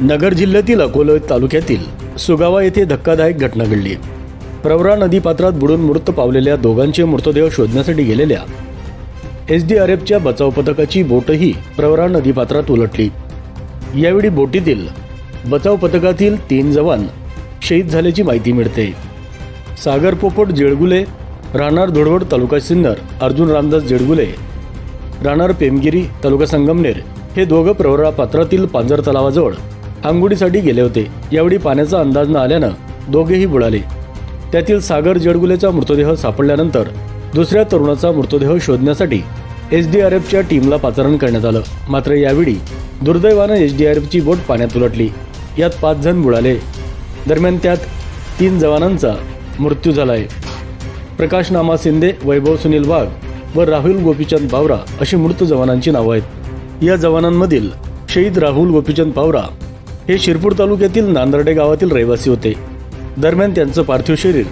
नगर जिल्ह्यातील अकोले तालुक्यातील सुगावा येथे धक्कादायक घटना घडली। प्रवरा नदीपात्रात बुडून मृत पावलेल्या दोघांचे मृतदेह शोधण्यासाठी गेलेल्या एसडीआरएफच्या बचाव पथकाची बोटही प्रवरा नदीपात्रात उलटली। यावेळी बोटीतील बचाव पथकातील 3 जवान शहीद झाल्याची माहिती मिळते। सागर पोपट जेडगुले राहणार धुळवड तालुका सिन्नर, अर्जुन रामदास जेडगुले राहणार पेमगिरी तालुका संगमनेर हे दोघं प्रवरा पात्रातील पांजर तलावाजवळ आंघोळीसाठी गेले होते। यावेळी पाण्याचा अंदाज न आल्यानं दोघेही बुडाले। त्यातील सागर जेडगुलेचा मृतदेह सापडल्यानंतर दुसऱ्या तरुणाचा मृतदेह शोधण्यासाठी एसडीआरएफच्या टीमला पाचारण करण्यात आलं। मात्र यावेळी दुर्दैवानं एसडीआरएफची बोट पाण्यात उलटली। यात 5 जण बुडाले। दरम्यान त्यात 3 जवानांचा मृत्यू झालाय। प्रकाश नामा शिंदे, वैभव सुनील वाघ व राहुल गोपीचंद पावरा अशी मृत जवानांची नावं आहेत। या जवानांमधील शहीद राहुल गोपीचंद पावरा हे शिरपूर तालुक्यातील नांदर्डे गावातील रहिवासी होते। दरम्यान त्यांचं पार्थिव शरीर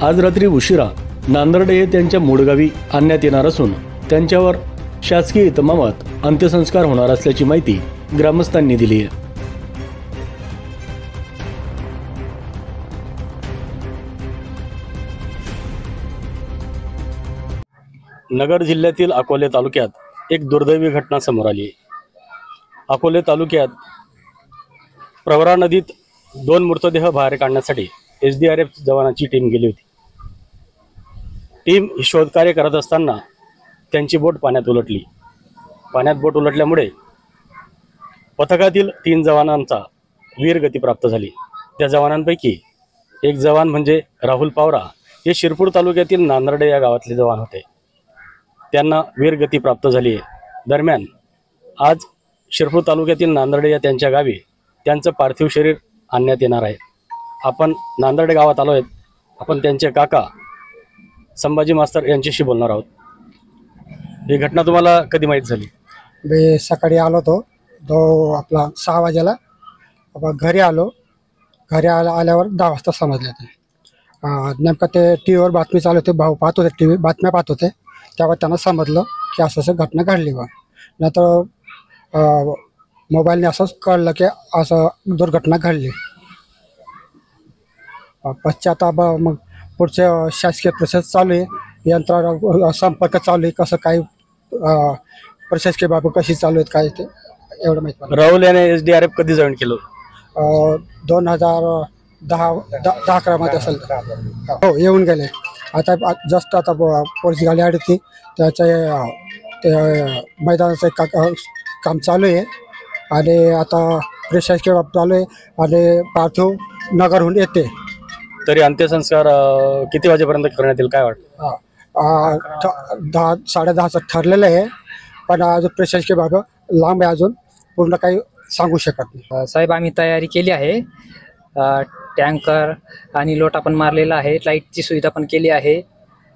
आज रात्री उशिरा नांदर्डे हे त्यांच्या मूळ गावी आणण्यात येणार असून त्यांच्यावर शासकीय इतमामात अंत्यसंस्कार होणार असल्याची माहिती ग्रामस्थांनी दिली आहे। नगर जिल्ह्यातील अकोले तालुक्यात एक दुर्दैवी घटना समोर आली। अकोले तालुक्यात प्रवरा नदीत 2 मृतदेह बाहेर काढण्यासाठी एसडीआरएफ जवानांची टीम गेली होती। टीम शोधकार्य करत असताना त्यांची बोट पाण्यात उलटली। पाण्यात बोट उलटल्यामुळे पथकातील 3 जवानांचा वीरगती प्राप्त झाली। त्या जवानांपैकी एक जवान म्हणजे राहुल पावरा हे शिरपूर तालुक्यातील नांदर्डे या गावातले जवान होते। त्यांना वीरगती प्राप्त झाली आहे। दरम्यान आज शिरपूर तालुक्यातील नांदर्डे या त्यांच्या गावी त्यांचं पार्थिव शरीर आणण्यात येणार आहे। आपण नांदर्डे गावात आलो आहेत। आपण त्यांचे काका संभाजी मास्तर यांच्याशी बोलणार आहोत। ही घटना तुम्हाला कधी माहीत झाली? मी सकाळी आलो तो आपला 6 वाजेला घरी आलो। घरी आल्यावर 10 वाजता समजले ते नेमकं ते टीव्हीवर बातमी चालू होती। भाऊ पाहत होते, टीव्ही बातम्या पाहत होते। तेव्हा त्यांना समजलं की असं घटना घडली बा। नंतर मोबाईलने असंच कळलं की असं दुर्घटना घडली। पश्चाताप मग पुढचे शासकीय प्रोसेस चालू आहे। यंत्रणा संपर्क चालू आहे। कसं काही प्रशासकीय बाबी कशी चालू आहेत काय ते एवढं माहीत नाही। राहुल याने एसडीआरएफ कधी जॉईन केलं? 2010-11 मध्ये असेल। हो, येऊन गेले। आता जस्ट आता पोलीस गाडी आली होती त्याचं ते मैदानाचं काम चालू आहे आणि आता प्रशासकीय बाब चालू आहे आणि पार्थिव नगरहून येते। तरी अंत्यसंस्कार किती वाजेपर्यंत करण्यात येईल काय वाटतं? 10-10:30 ठरलेलं आहे, पण अजून प्रशासकीय बाब लांब आहे, अजून पूर्ण काही सांगू शकत नाही। साहेब, आम्ही तयारी केली आहे। टँकर आणि लोटा पण मारलेला आहे, लाईटची सुविधा पण केली आहे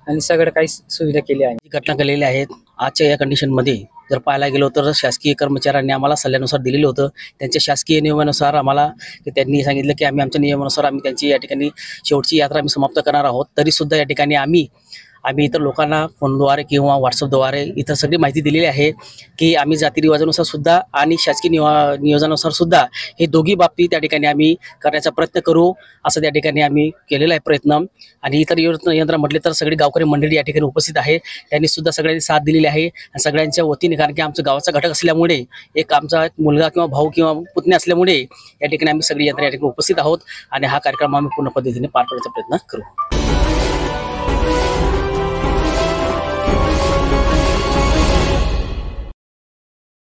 आणि सगळं काही सुविधा केली आहे। घटना घडलेल्या आहेत। आजच्या या कंडिशनमध्ये जर पाहायला गेलो तर शासकीय कर्मचाऱ्यांनी आम्हाला सल्ल्यानुसार दिलेलं होतं। त्यांच्या शासकीय नियमानुसार आम्हाला त्यांनी सांगितलं की आम्ही आमच्या नियमानुसार आम्ही त्यांची या ठिकाणी शेवटची यात्रा आम्ही समाप्त करणार आहोत। तरीसुद्धा या ठिकाणी आम्ही इतर लोकांना फोनद्वारे किंवा व्हॉट्सअपद्वारे इतर सगळी माहिती दिलेली आहे की आम्ही जातीरिवाजानुसार सुद्धा आणि शासकीय नियोजनानुसार सुद्धा हे दोघी बाबती त्या ठिकाणी आम्ही करण्याचा प्रयत्न करू असं त्या ठिकाणी आम्ही केलेला आहे प्रयत्न। आणि इतर यंत्र म्हटले तर सगळी गावकरी मंडळी या ठिकाणी उपस्थित आहे। त्यांनी सुद्धा सगळ्यांनी साथ दिलेली आहे आणि सगळ्यांच्या वतीने, कारण की आमचं गावाचा घटक असल्यामुळे एक आमचा मुलगा किंवा भाऊ किंवा पुतण्या असल्यामुळे या ठिकाणी आम्ही सगळी यंत्रणा या ठिकाणी उपस्थित आहोत आणि हा कार्यक्रम आम्ही पूर्ण पद्धतीने पार पाडण्याचा प्रयत्न करू।